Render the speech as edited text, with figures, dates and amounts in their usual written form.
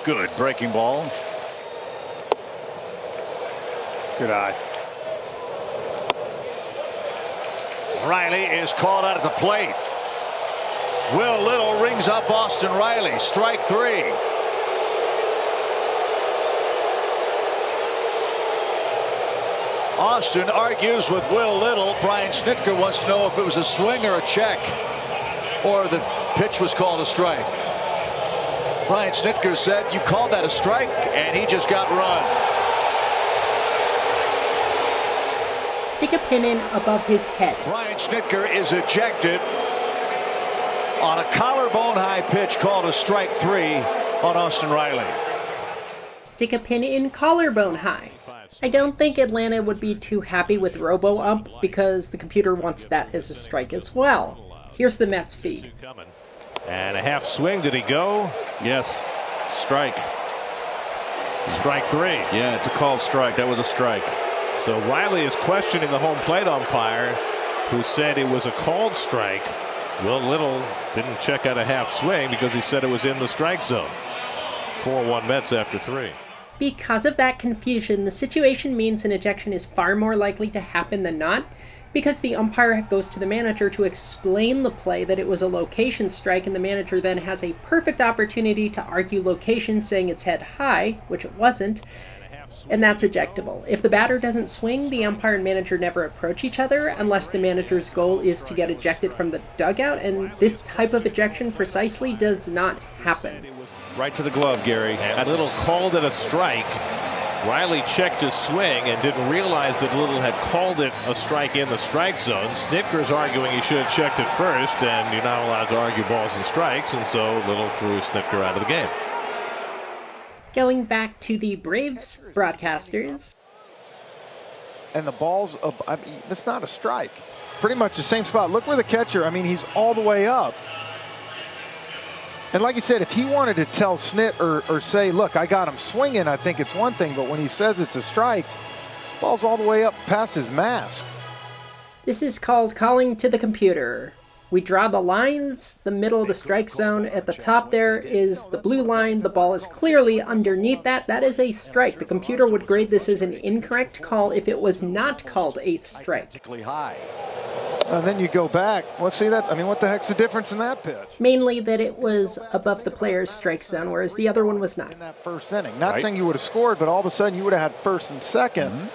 Good breaking ball. Good eye. Riley is called out at the plate. Will Little rings up Austin Riley. Strike three. Austin argues with Will Little. Brian Snitker wants to know if it was a swing or a check, or the pitch was called a strike. Brian Snitker said, "You called that a strike," and he just got run. Stick a pin in above his head. Brian Snitker is ejected on a collarbone high pitch called a strike three on Austin Riley. Stick a pin in collarbone high. I don't think Atlanta would be too happy with robo-ump because the computer wants that as a strike as well. Here's the Mets feed. And a half swing. Did he go? Yes. Strike. Strike three. Yeah, it's a called strike. That was a strike. So Riley is questioning the home plate umpire, who said it was a called strike. Will Little didn't check out a half swing because he said it was in the strike zone. 4-1 Mets after three. Because of that confusion, the situation means an ejection is far more likely to happen than not, because the umpire goes to the manager to explain the play that it was a location strike, and the manager then has a perfect opportunity to argue location, saying it's head high, which it wasn't, and that's ejectable. If the batter doesn't swing, the umpire and manager never approach each other unless the manager's goal is to get ejected from the dugout, and this type of ejection precisely does not happen. Right to the glove, Gary. And Little called it a strike. Riley checked his swing and didn't realize that Little had called it a strike in the strike zone. Snitker's arguing he should have checked it first, and you're not allowed to argue balls and strikes, and so Little threw Snitker out of the game. Going back to the Braves broadcasters. And the ball's up. I mean, that's not a strike. Pretty much the same spot. Look where the catcher, I mean, he's all the way up. And like you said, if he wanted to tell Snit or say, look, I got him swinging, I think it's one thing. But when he says it's a strike, ball's all the way up past his mask. This is called calling to the computer. We draw the lines, the middle of the strike zone. At the top there is the blue line. The ball is clearly underneath that. That is a strike. The computer would grade this as an incorrect call if it was not called a strike. And then you go back. Well, see that? I mean, what the heck's the difference in that pitch? Mainly that it was above the player's strike zone, whereas the other one was not. In that first inning. Not saying you would have scored, but all of a sudden you would have had first and second.